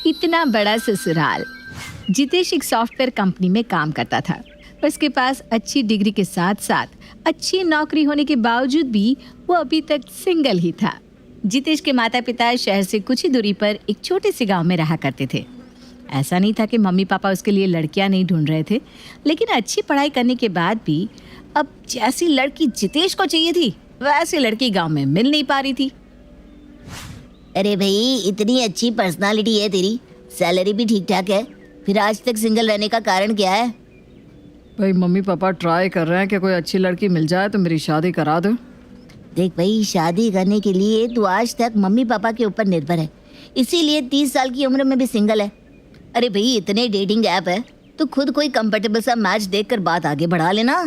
इतना बड़ा ससुराल। जितेश एक सॉफ्टवेयर कंपनी में काम करता था। उसके पास अच्छी डिग्री के साथ साथ अच्छी नौकरी होने के बावजूद भी वो अभी तक सिंगल ही था। जितेश के माता पिता शहर से कुछ ही दूरी पर एक छोटे से गांव में रहा करते थे। ऐसा नहीं था कि मम्मी पापा उसके लिए लड़कियां नहीं ढूंढ रहे थे, लेकिन अच्छी पढ़ाई करने के बाद भी अब जैसी लड़की जितेश को चाहिए थी वैसी लड़की गांव में मिल नहीं पा रही थी। अरे भाई, इतनी अच्छी पर्सनालिटी है तेरी, सैलरी भी ठीक ठाक है, फिर आज तक सिंगल रहने का कारण क्या है? भाई मम्मी पापा ट्राई कर रहे हैं कि कोई अच्छी लड़की मिल जाए तो मेरी शादी करा दो। देख भाई, शादी करने के लिए तू आज तक मम्मी पापा के ऊपर निर्भर है, इसीलिए 30 साल की उम्र में भी सिंगल है। अरे भाई, इतने डेटिंग ऐप है तो खुद कोई कंफर्टेबल सा मैच देखकर बात आगे बढ़ा लेना।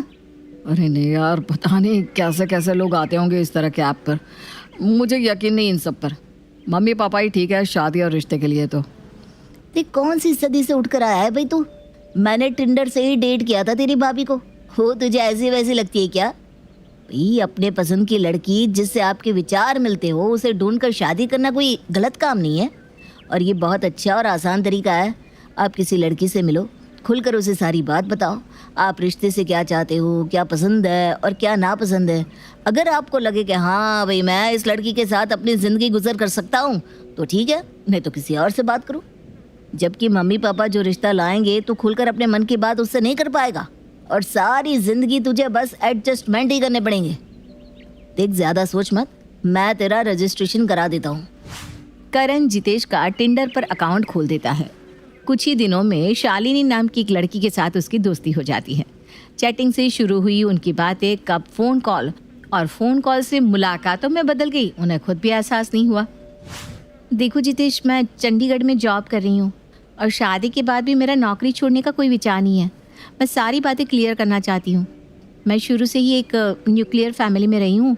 अरे नहीं यार, पता नहीं कैसे कैसे लोग आते होंगे इस तरह के ऐप पर, मुझे यकीन नहीं इन सब पर। मम्मी पापा ही ठीक है शादी और रिश्ते के लिए। तो देख, कौन सी सदी से उठकर आया है भाई तू? मैंने टिंडर से ही डेट किया था तेरी भाभी को। हो तुझे ऐसी वैसी लगती है क्या? भाई, अपने पसंद की लड़की जिससे आपके विचार मिलते हो उसे ढूंढकर शादी करना कोई गलत काम नहीं है, और ये बहुत अच्छा और आसान तरीका है। आप किसी लड़की से मिलो, खुलकर उसे सारी बात बताओ, आप रिश्ते से क्या चाहते हो, क्या पसंद है और क्या नापसंद है। अगर आपको लगे कि हाँ भाई मैं इस लड़की के साथ अपनी ज़िंदगी गुजर कर सकता हूँ तो ठीक है, नहीं तो किसी और से बात करो। जबकि मम्मी पापा जो रिश्ता लाएंगे तो खुलकर अपने मन की बात उससे नहीं कर पाएगा, और सारी ज़िंदगी तुझे बस एडजस्टमेंट ही करने पड़ेंगे। देख, ज़्यादा सोच मत, मैं तेरा रजिस्ट्रेशन करा देता हूँ। करण जितेश का टिंडर पर अकाउंट खोल देता है। कुछ ही दिनों में शालिनी नाम की एक लड़की के साथ उसकी दोस्ती हो जाती है। चैटिंग से शुरू हुई उनकी बातें कब फ़ोन कॉल और फ़ोन कॉल से मुलाकातों में बदल गई, उन्हें खुद भी एहसास नहीं हुआ। देखो जितेश, मैं चंडीगढ़ में जॉब कर रही हूँ और शादी के बाद भी मेरा नौकरी छोड़ने का कोई विचार नहीं है। मैं सारी बातें क्लियर करना चाहती हूँ। मैं शुरू से ही एक न्यूक्लियर फैमिली में रही हूँ।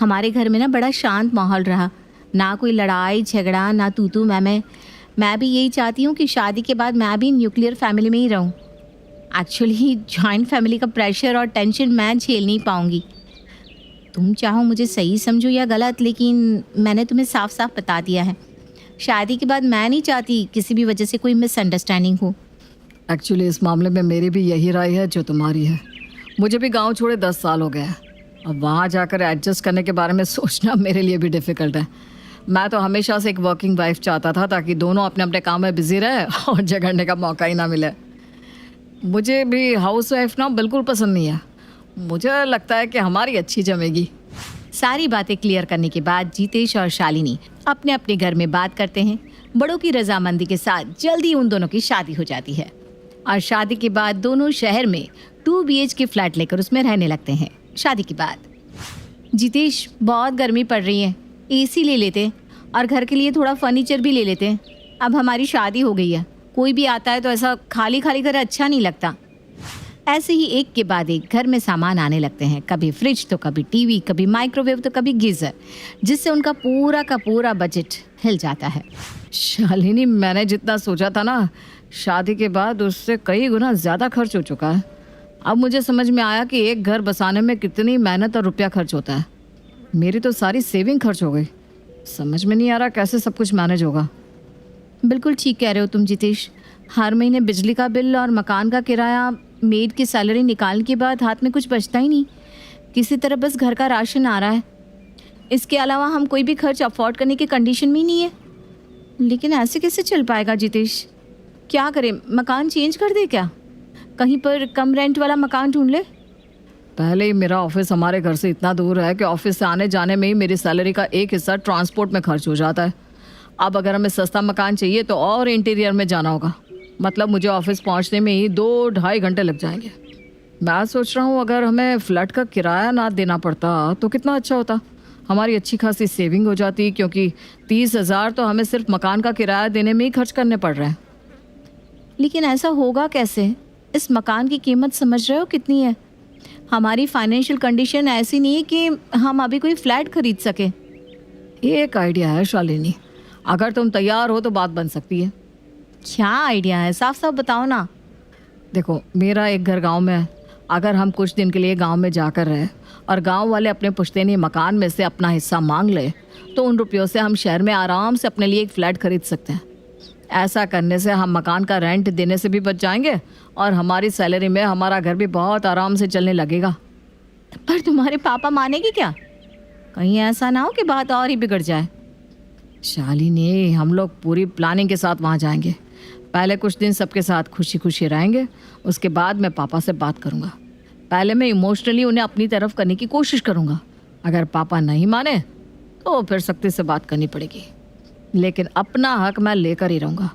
हमारे घर में ना बड़ा शांत माहौल रहा, ना कोई लड़ाई झगड़ा, ना तू तू मैं भी यही चाहती हूँ कि शादी के बाद मैं भी न्यूक्लियर फैमिली में ही रहूँ। एक्चुअली जॉइंट फैमिली का प्रेशर और टेंशन मैं झेल नहीं पाऊँगी। तुम चाहो मुझे सही समझो या गलत, लेकिन मैंने तुम्हें साफ साफ बता दिया है, शादी के बाद मैं नहीं चाहती किसी भी वजह से कोई मिसअंडरस्टैंडिंग हो। एक्चुअली इस मामले में मेरी भी यही राय है जो तुम्हारी है। मुझे भी गांव छोड़े 10 साल हो गए हैं। अब वहाँ जाकर एडजस्ट करने के बारे में सोचना मेरे लिए भी डिफ़िकल्ट है। मैं तो हमेशा से एक वर्किंग वाइफ चाहता था ताकि दोनों अपने अपने काम में बिजी रहे और झगड़ने का मौका ही ना मिले। मुझे भी हाउस वाइफ ना बिल्कुल पसंद नहीं है। मुझे लगता है कि हमारी अच्छी जमेगी। सारी बातें क्लियर करने के बाद जितेश और शालिनी अपने अपने घर में बात करते हैं। बड़ों की रजामंदी के साथ जल्दी उन दोनों की शादी हो जाती है और शादी के बाद दोनों शहर में 2 BHK फ्लैट लेकर उसमें रहने लगते हैं। शादी के बाद जितेश, बहुत गर्मी पड़ रही है, AC ले लेते और घर के लिए थोड़ा फर्नीचर भी ले लेते। अब हमारी शादी हो गई है, कोई भी आता है तो ऐसा खाली खाली घर अच्छा नहीं लगता। ऐसे ही एक के बाद एक घर में सामान आने लगते हैं, कभी फ्रिज तो कभी टीवी, कभी माइक्रोवेव तो कभी गीज़र, जिससे उनका पूरा का पूरा बजट हिल जाता है। शालिनी, मैंने जितना सोचा था ना, शादी के बाद उससे कई गुना ज़्यादा खर्च हो चुका है। अब मुझे समझ में आया कि एक घर बसाने में कितनी मेहनत और रुपया खर्च होता है। मेरी तो सारी सेविंग खर्च हो गई। समझ में नहीं आ रहा कैसे सब कुछ मैनेज होगा। बिल्कुल ठीक कह रहे हो तुम जितेश। हर महीने बिजली का बिल और मकान का किराया, मेड की सैलरी निकालने के बाद हाथ में कुछ बचता ही नहीं। किसी तरह बस घर का राशन आ रहा है। इसके अलावा हम कोई भी खर्च अफोर्ड करने की कंडीशन में ही नहीं है। लेकिन ऐसे कैसे चल पाएगा जितेश? क्या करें, मकान चेंज कर दे क्या? कहीं पर कम रेंट वाला मकान ढूंढ ले। पहले ही मेरा ऑफिस हमारे घर से इतना दूर है कि ऑफिस से आने जाने में ही मेरी सैलरी का एक हिस्सा ट्रांसपोर्ट में खर्च हो जाता है। अब अगर हमें सस्ता मकान चाहिए तो और इंटीरियर में जाना होगा, मतलब मुझे ऑफिस पहुंचने में ही 2-2.5 घंटे लग जाएंगे। मैं सोच रहा हूँ अगर हमें फ्लैट का किराया ना देना पड़ता तो कितना अच्छा होता। हमारी अच्छी खासी सेविंग हो जाती, क्योंकि 30,000 तो हमें सिर्फ मकान का किराया देने में ही खर्च करने पड़ रहे हैं। लेकिन ऐसा होगा कैसे? इस मकान की कीमत समझ रहे हो कितनी है? हमारी फाइनेंशियल कंडीशन ऐसी नहीं है कि हम अभी कोई फ्लैट खरीद सके। एक आइडिया है शालिनी, अगर तुम तैयार हो तो बात बन सकती है। क्या आइडिया है? साफ साफ बताओ ना। देखो, मेरा एक घर गांव में है। अगर हम कुछ दिन के लिए गांव में जाकर रहे और गांव वाले अपने पुश्तैनी मकान में से अपना हिस्सा मांग ले तो उन रुपयों से हम शहर में आराम से अपने लिए एक फ़्लैट खरीद सकते हैं। ऐसा करने से हम मकान का रेंट देने से भी बच जाएंगे और हमारी सैलरी में हमारा घर भी बहुत आराम से चलने लगेगा। पर तुम्हारे पापा मानेगी क्या? कहीं ऐसा ना हो कि बात और ही बिगड़ जाए। शालिनी, हम लोग पूरी प्लानिंग के साथ वहाँ जाएंगे। पहले कुछ दिन सबके साथ खुशी खुशी रहेंगे, उसके बाद मैं पापा से बात करूँगा। पहले मैं इमोशनली उन्हें अपनी तरफ करने की कोशिश करूँगा। अगर पापा नहीं माने तो फिर सख्ती से बात करनी पड़ेगी, लेकिन अपना हक मैं लेकर ही रहूँगा।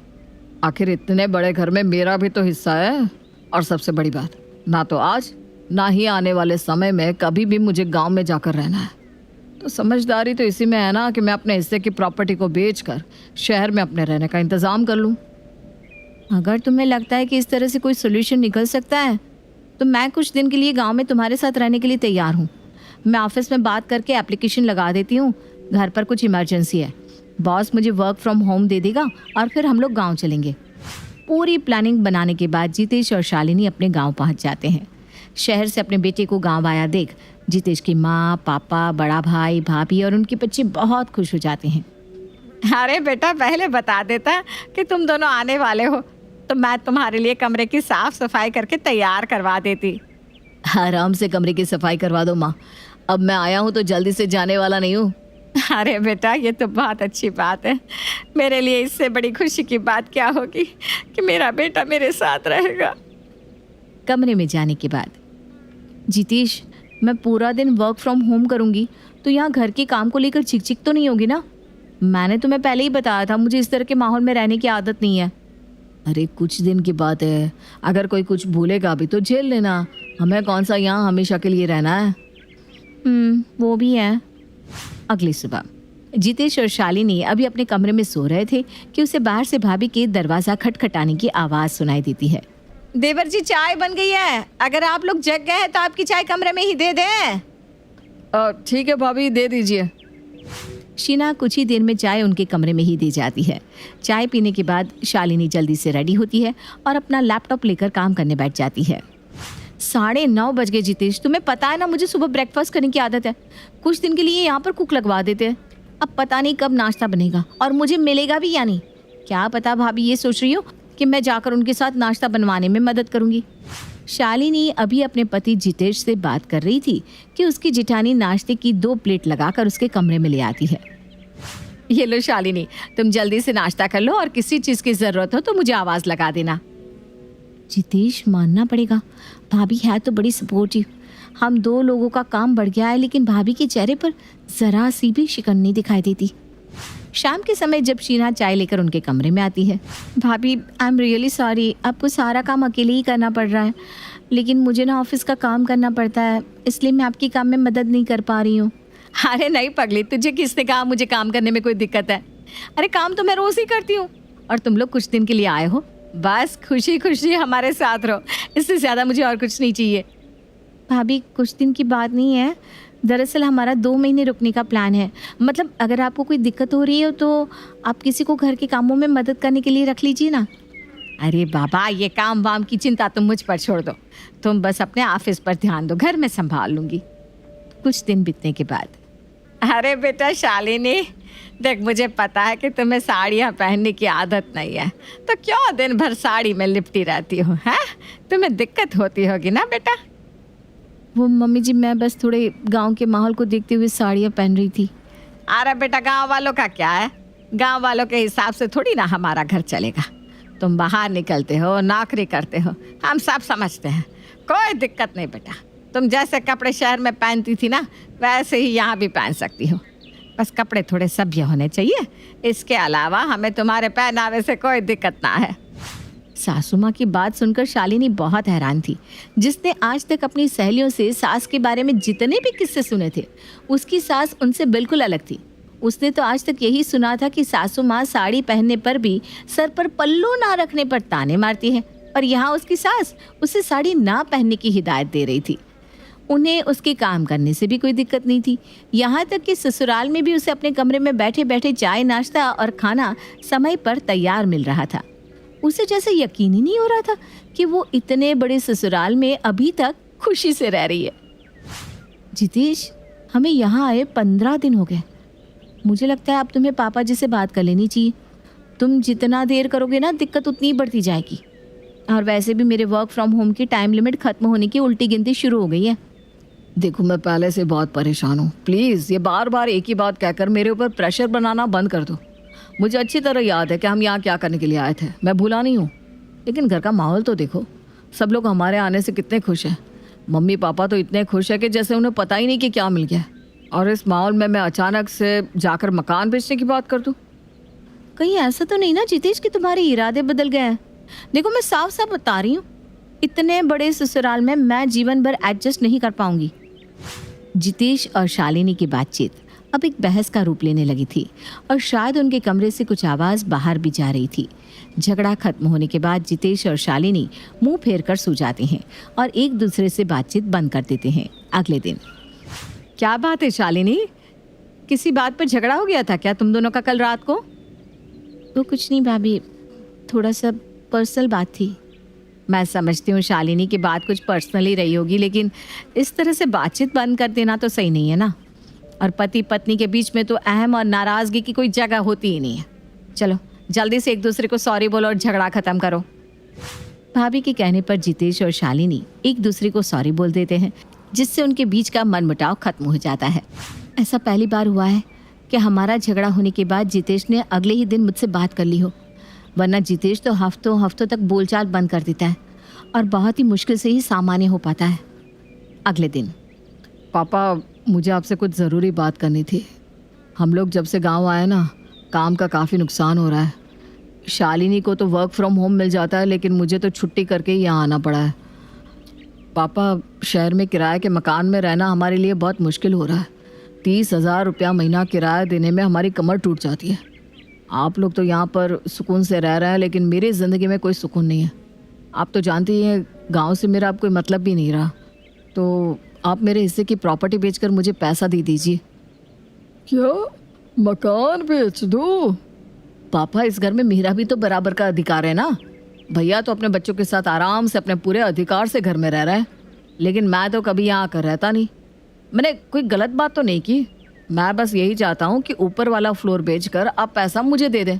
आखिर इतने बड़े घर में मेरा भी तो हिस्सा है। और सबसे बड़ी बात, ना तो आज ना ही आने वाले समय में कभी भी मुझे गांव में जाकर रहना है। तो समझदारी तो इसी में है ना कि मैं अपने हिस्से की प्रॉपर्टी को बेचकर शहर में अपने रहने का इंतज़ाम कर लूँ। अगर तुम्हें लगता है कि इस तरह से कोई सोल्यूशन निकल सकता है तो मैं कुछ दिन के लिए गांव में तुम्हारे साथ रहने के लिए तैयार हूँ। मैं ऑफिस में बात करके एप्लीकेशन लगा देती हूँ। घर पर कुछ इमरजेंसी है, बॉस मुझे वर्क फ्रॉम होम दे देगा और फिर हम लोग गांव चलेंगे। पूरी प्लानिंग बनाने के बाद जितेश और शालिनी अपने गांव पहुंच जाते हैं। शहर से अपने बेटे को गांव आया देख जितेश की माँ, पापा, बड़ा भाई, भाभी और उनके बच्चे बहुत खुश हो जाते हैं। अरे बेटा, पहले बता देता कि तुम दोनों आने वाले हो तो मैं तुम्हारे लिए कमरे की साफ सफाई करके तैयार करवा देती। आराम से कमरे की सफाई करवा दो माँ, अब मैं आया हूँ तो जल्दी से जाने वाला नहीं हूँ। अरे बेटा, ये तो बहुत अच्छी बात है। मेरे लिए इससे बड़ी खुशी की बात क्या होगी कि मेरा बेटा मेरे साथ रहेगा। कमरे में जाने के बाद, जितेश, मैं पूरा दिन वर्क फ्रॉम होम करूंगी तो यहाँ घर के काम को लेकर चिक तो नहीं होगी ना? मैंने तुम्हें पहले ही बताया था मुझे इस तरह के माहौल में रहने की आदत नहीं है। अरे कुछ दिन की बात है, अगर कोई कुछ भूलेगा भी तो झेल लेना। हमें कौन सा यहाँ हमेशा के लिए रहना है। वो भी है। अगली सुबह जितेश और शालिनी अभी अपने कमरे में सो रहे थे कि उसे बाहर से भाभी के दरवाज़ा खटखटाने की आवाज़ सुनाई देती है। देवर जी, चाय बन गई है। अगर आप लोग जग गए हैं तो आपकी चाय कमरे में ही दे दें। ठीक है भाभी, दे दीजिए। शीना कुछ ही देर में चाय उनके कमरे में ही दी जाती है। चाय पीने के बाद शालिनी जल्दी से रेडी होती है और अपना लैपटॉप लेकर काम करने बैठ जाती है। 9:30 बज गए जितेश, तुम्हें पता है ना मुझे सुबह ब्रेकफास्ट करने की आदत है। कुछ दिन के लिए यहाँ पर कुक लगवा देते हैं। अब पता नहीं कब नाश्ता बनेगा और मुझे मिलेगा भी या नहीं। क्या पता भाभी ये सोच रही हो कि मैं जाकर उनके साथ नाश्ता बनवाने में मदद करूँगी। शालिनी अभी अपने पति जितेश से बात कर रही थी कि उसकी जिठानी नाश्ते की 2 प्लेट लगाकर उसके कमरे में ले आती है। ये लो शालिनी, तुम जल्दी से नाश्ता कर लो और किसी चीज़ की ज़रूरत हो तो मुझे आवाज़ लगा देना। जितेश, मानना पड़ेगा, भाभी है तो बड़ी सपोर्टिव। हम 2 लोगों का काम बढ़ गया है लेकिन भाभी के चेहरे पर ज़रा सी भी शिकन नहीं दिखाई देती। शाम के समय जब शीना चाय लेकर उनके कमरे में आती है, भाभी आई एम रियली सॉरी, आपको सारा काम अकेले ही करना पड़ रहा है, लेकिन मुझे ना ऑफिस का काम करना पड़ता है, इसलिए मैं आपकी काम में मदद नहीं कर पा रही हूँ। अरे नहीं पगली, तुझे किसने कहा मुझे काम करने में कोई दिक्कत है? अरे काम तो मैं रोज़ ही करती हूँ और तुम लोग कुछ दिन के लिए आए हो, बस खुशी खुशी हमारे साथ रहो। इससे ज़्यादा मुझे और कुछ नहीं चाहिए। भाभी कुछ दिन की बात नहीं है, दरअसल हमारा 2 महीने रुकने का प्लान है। मतलब अगर आपको कोई दिक्कत हो रही हो तो आप किसी को घर के कामों में मदद करने के लिए रख लीजिए ना। अरे बाबा, ये काम वाम की चिंता तुम मुझ पर छोड़ दो, तुम बस अपने ऑफिस पर ध्यान दो, घर में संभाल लूँगी। कुछ दिन बीतने के बाद, अरे बेटा शालिनी, देख मुझे पता है कि तुम्हें साड़ियाँ पहनने की आदत नहीं है, तो क्यों दिन भर साड़ी में लिपटी रहती हो? हैं, तुम्हें दिक्कत होती होगी ना बेटा? वो मम्मी जी, मैं बस थोड़े गांव के माहौल को देखते हुए साड़ियाँ पहन रही थी। अरे बेटा, गांव वालों का क्या है, गांव वालों के हिसाब से थोड़ी ना हमारा घर चलेगा। तुम बाहर निकलते हो, नौकरी करते हो, हम सब समझते हैं, कोई दिक्कत नहीं बेटा। तुम जैसे कपड़े शहर में पहनती थी ना, वैसे ही यहाँ भी पहन सकती हो, बस कपड़े थोड़े सभ्य होने चाहिए। इसके अलावा हमें तुम्हारे पहनावे से कोई दिक्कत ना है। सासू माँ की बात सुनकर शालिनी बहुत हैरान थी। जिसने आज तक अपनी सहेलियों से सास के बारे में जितने भी किस्से सुने थे, उसकी सास उनसे बिल्कुल अलग थी। उसने तो आज तक यही सुना था कि सासू माँ साड़ी पहनने पर भी सर पर पल्लू ना रखने पर ताने मारती है, और यहाँ उसकी सास उसे साड़ी ना पहनने की हिदायत दे रही थी। उन्हें उसके काम करने से भी कोई दिक्कत नहीं थी, यहाँ तक कि ससुराल में भी उसे अपने कमरे में बैठे बैठे चाय, नाश्ता और खाना समय पर तैयार मिल रहा था। उसे जैसे यकीन ही नहीं हो रहा था कि वो इतने बड़े ससुराल में अभी तक खुशी से रह रही है। जितेश, हमें यहाँ आए 15 दिन हो गए। मुझे लगता है अब तुम्हें पापा जी से बात कर लेनी चाहिए। तुम जितना देर करोगे ना दिक्कत उतनी ही बढ़ती जाएगी। और वैसे भी मेरे वर्क फ्रॉम होम की टाइम लिमिट खत्म होने की उल्टी गिनती शुरू हो गई है। देखो मैं पहले से बहुत परेशान हूँ, प्लीज़ ये बार बार एक ही बात कहकर मेरे ऊपर प्रेशर बनाना बंद कर दो। मुझे अच्छी तरह याद है कि हम यहाँ क्या करने के लिए आए थे, मैं भूला नहीं हूँ। लेकिन घर का माहौल तो देखो, सब लोग हमारे आने से कितने खुश हैं। मम्मी पापा तो इतने खुश है कि जैसे उन्हें पता ही नहीं कि क्या मिल गया। और इस माहौल में मैं अचानक से जाकर मकान बेचने की बात कर दूँ। कहीं ऐसा तो नहीं ना जितेश कि तुम्हारे इरादे बदल गए हैं? देखो मैं साफ साफ बता रही हूँ, इतने बड़े ससुराल में मैं जीवन भर एडजस्ट नहीं कर पाऊंगी। जितेश और शालिनी की बातचीत अब एक बहस का रूप लेने लगी थी और शायद उनके कमरे से कुछ आवाज़ बाहर भी जा रही थी। झगड़ा खत्म होने के बाद जितेश और शालिनी मुंह फेर कर सो जाते हैं और एक दूसरे से बातचीत बंद कर देते हैं। अगले दिन, क्या बात है शालिनी, किसी बात पर झगड़ा हो गया था क्या तुम दोनों का कल रात को? वो कुछ नहीं भाभी, थोड़ा सा पर्सनल बात थी। मैं समझती हूँ शालिनी की बात कुछ पर्सनल ही रही होगी, लेकिन इस तरह से बातचीत बंद कर देना तो सही नहीं है ना। और पति पत्नी के बीच में तो अहम और नाराज़गी की कोई जगह होती ही नहीं है। चलो जल्दी से एक दूसरे को सॉरी बोलो और झगड़ा ख़त्म करो। भाभी के कहने पर जितेश और शालिनी एक दूसरे को सॉरी बोल देते हैं, जिससे उनके बीच का मनमुटाव खत्म हो जाता है। ऐसा पहली बार हुआ है कि हमारा झगड़ा होने के बाद जितेश ने अगले ही दिन मुझसे बात कर ली हो, वरना जितेश तो हफ्तों हफ्तों तक बोलचाल बंद कर देता है और बहुत ही मुश्किल से ही सामान्य हो पाता है। अगले दिन, पापा मुझे आपसे कुछ ज़रूरी बात करनी थी। हम लोग जब से गांव आए ना, काम का काफ़ी नुकसान हो रहा है। शालिनी को तो वर्क फ्रॉम होम मिल जाता है, लेकिन मुझे तो छुट्टी करके ही यहाँ आना पड़ा है। पापा शहर में किराए के मकान में रहना हमारे लिए बहुत मुश्किल हो रहा है। 30,000 रुपया महीना किराया देने में हमारी कमर टूट जाती है। आप लोग तो यहाँ पर सुकून से रह रहे हैं, लेकिन मेरी ज़िंदगी में कोई सुकून नहीं है। आप तो जानती हैं गांव से मेरा अब कोई मतलब भी नहीं रहा, तो आप मेरे हिस्से की प्रॉपर्टी बेचकर मुझे पैसा दे दीजिए। क्या मकान बेच दो? पापा इस घर में मेरा भी तो बराबर का अधिकार है ना। भैया तो अपने बच्चों के साथ आराम से अपने पूरे अधिकार से घर में रह रहा है, लेकिन मैं तो कभी यहाँ आकर रहता नहीं। मैंने कोई गलत बात तो नहीं की, मैं बस यही चाहता हूँ कि ऊपर वाला फ्लोर बेचकर आप पैसा मुझे दे दें।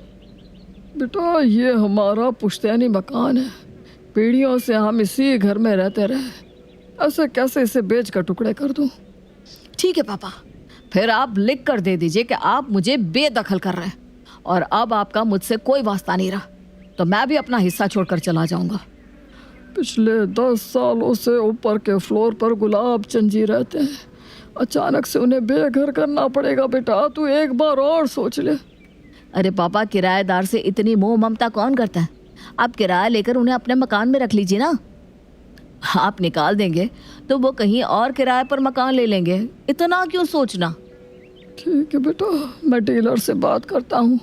बेटा ये हमारा पुश्तैनी मकान है, पीढ़ियों से हम इसी घर में रहते रहे, ऐसे कैसे इसे बेच कर टुकड़े कर दूं? ठीक है पापा, फिर आप लिख कर दे दीजिए कि आप मुझे बेदखल कर रहे हैं और अब आपका मुझसे कोई वास्ता नहीं रहा, तो मैं भी अपना हिस्सा छोड़कर चला जाऊंगा। पिछले 10 सालों से ऊपर के फ्लोर पर गुलाब चंद जी रहते हैं, अचानक से उन्हें बेघर करना पड़ेगा। बेटा तू एक बार और सोच ले। अरे पापा, किराएदार से इतनी मोह ममता कौन करता है? आप किराया लेकर उन्हें अपने मकान में रख लीजिए ना। आप निकाल देंगे तो वो कहीं और किराए पर मकान ले लेंगे, इतना क्यों सोचना। ठीक है बेटा, मैं डीलर से बात करता हूँ,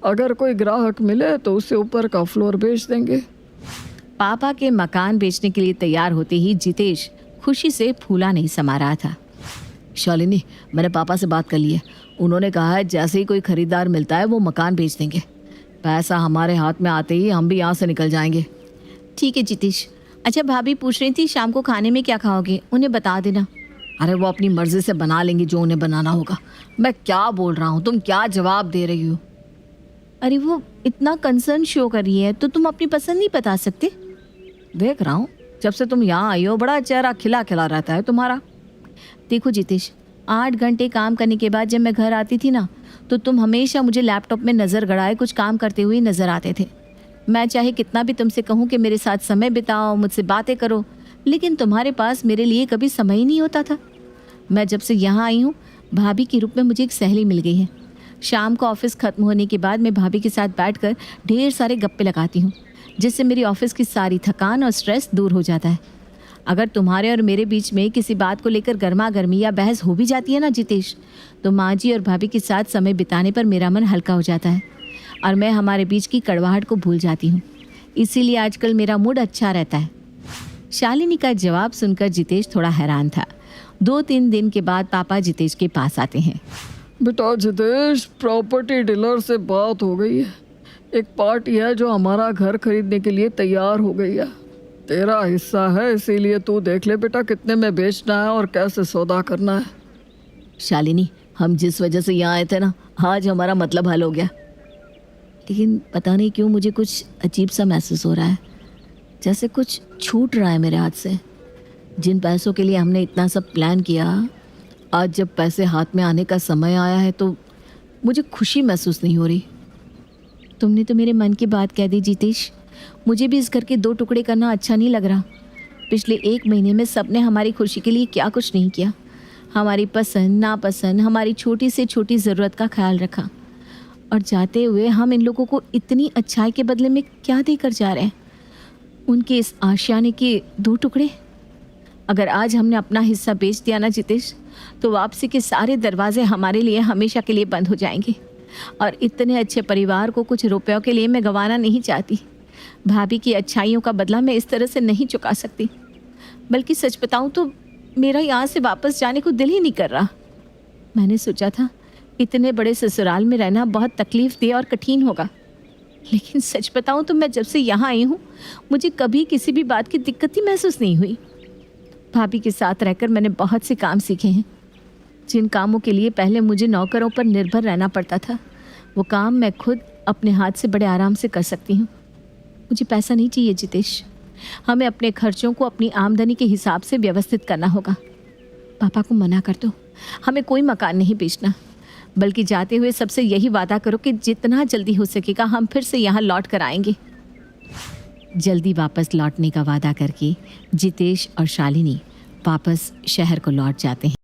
अगर कोई ग्राहक मिले तो उसे ऊपर का फ्लोर बेच देंगे। पापा के मकान बेचने के लिए तैयार होते ही जितेश खुशी से फूला नहीं समा रहा था। शालिनी, मैंने पापा से बात कर ली है, उन्होंने कहा है जैसे ही कोई खरीदार मिलता है वो मकान बेच देंगे। पैसा हमारे हाथ में आते ही हम भी यहाँ से निकल जाएंगे। ठीक है जितेश। अच्छा भाभी पूछ रही थी शाम को खाने में क्या खाओगे, उन्हें बता देना। अरे वो अपनी मर्जी से बना लेंगी जो उन्हें बनाना होगा। मैं क्या बोल रहा हूँ, तुम क्या जवाब दे रही हो? अरे वो इतना कंसर्न शो कर रही है तो तुम अपनी पसंद नहीं बता सकते? देख रहा हूँ, जब से तुम यहाँ आई हो बड़ा चेहरा खिला खिला रहता है तुम्हारा। देखो जितेश, 8 घंटे काम करने के बाद जब मैं घर आती थी ना, तो तुम हमेशा मुझे लैपटॉप में नज़र गड़ाए कुछ काम करते हुए नज़र आते थे। मैं चाहे कितना भी तुमसे कहूँ कि मेरे साथ समय बिताओ, मुझसे बातें करो, लेकिन तुम्हारे पास मेरे लिए कभी समय ही नहीं होता था। मैं जब से यहाँ आई हूँ, भाभी के रूप में मुझे एक सहेली मिल गई है। शाम को ऑफिस ख़त्म होने के बाद मैं भाभी के साथ बैठकर ढेर सारे गप्पे लगाती हूँ, जिससे मेरी ऑफिस की सारी थकान और स्ट्रेस दूर हो जाता है। अगर तुम्हारे और मेरे बीच में किसी बात को लेकर गर्मा गर्मी या बहस हो भी जाती है ना जितेश, तो माँ जी और भाभी के साथ समय बिताने पर मेरा मन हल्का हो जाता है और मैं हमारे बीच की कड़वाहट को भूल जाती हूँ। इसीलिए आजकल मेरा मूड अच्छा रहता है। शालिनी का जवाब सुनकर जितेश थोड़ा हैरान था। 2-3 दिन के बाद पापा जितेश के पास आते हैं। बेटा जितेश, प्रॉपर्टी डीलर से बात हो गई है। एक पार्टी है जो हमारा घर खरीदने के लिए तैयार हो गई है। तेरा हिस्सा है, इसीलिए तू देख ले बेटा कितने में बेचना है और कैसे सौदा करना है। शालिनी, हम जिस वजह से यहाँ आए थे ना, आज हमारा मतलब हल हो गया। लेकिन पता नहीं क्यों मुझे कुछ अजीब सा महसूस हो रहा है, जैसे कुछ छूट रहा है मेरे हाथ से। जिन पैसों के लिए हमने इतना सब प्लान किया, आज जब पैसे हाथ में आने का समय आया है तो मुझे खुशी महसूस नहीं हो रही। तुमने तो मेरे मन की बात कह दी जितेश। मुझे भी इस घर के 2 टुकड़े करना अच्छा नहीं लग रहा। पिछले 1 महीने में सबने हमारी खुशी के लिए क्या कुछ नहीं किया। हमारी पसंद नापसंद, हमारी छोटी से छोटी ज़रूरत का ख्याल रखा, और जाते हुए हम इन लोगों को इतनी अच्छाई के बदले में क्या देकर जा रहे हैं? उनके इस आशियाने के 2 टुकड़े। अगर आज हमने अपना हिस्सा बेच दिया ना जितेश, तो वापसी के सारे दरवाजे हमारे लिए हमेशा के लिए बंद हो जाएंगे। और इतने अच्छे परिवार को कुछ रुपयों के लिए मैं गंवाना नहीं चाहती। भाभी की अच्छाइयों का बदला मैं इस तरह से नहीं चुका सकती। बल्कि सच बताऊं तो मेरा यहाँ से वापस जाने को दिल ही नहीं कर रहा। मैंने सोचा था इतने बड़े ससुराल में रहना बहुत तकलीफदेह और कठिन होगा, लेकिन सच बताऊं तो मैं जब से यहाँ आई हूँ मुझे कभी किसी भी बात की दिक्कत ही महसूस नहीं हुई। भाभी के साथ रहकर मैंने बहुत से काम सीखे हैं। जिन कामों के लिए पहले मुझे नौकरों पर निर्भर रहना पड़ता था, वो काम मैं खुद अपने हाथ से बड़े आराम से कर सकती हूँ। मुझे पैसा नहीं चाहिए जितेश। हमें अपने खर्चों को अपनी आमदनी के हिसाब से व्यवस्थित करना होगा। पापा को मना कर दो, हमें कोई मकान नहीं बेचना। बल्कि जाते हुए सबसे यही वादा करो कि जितना जल्दी हो सकेगा हम फिर से यहाँ लौट कर आएंगे। जल्दी वापस लौटने का वादा करके जितेश और शालिनी वापस शहर को लौट जाते हैं।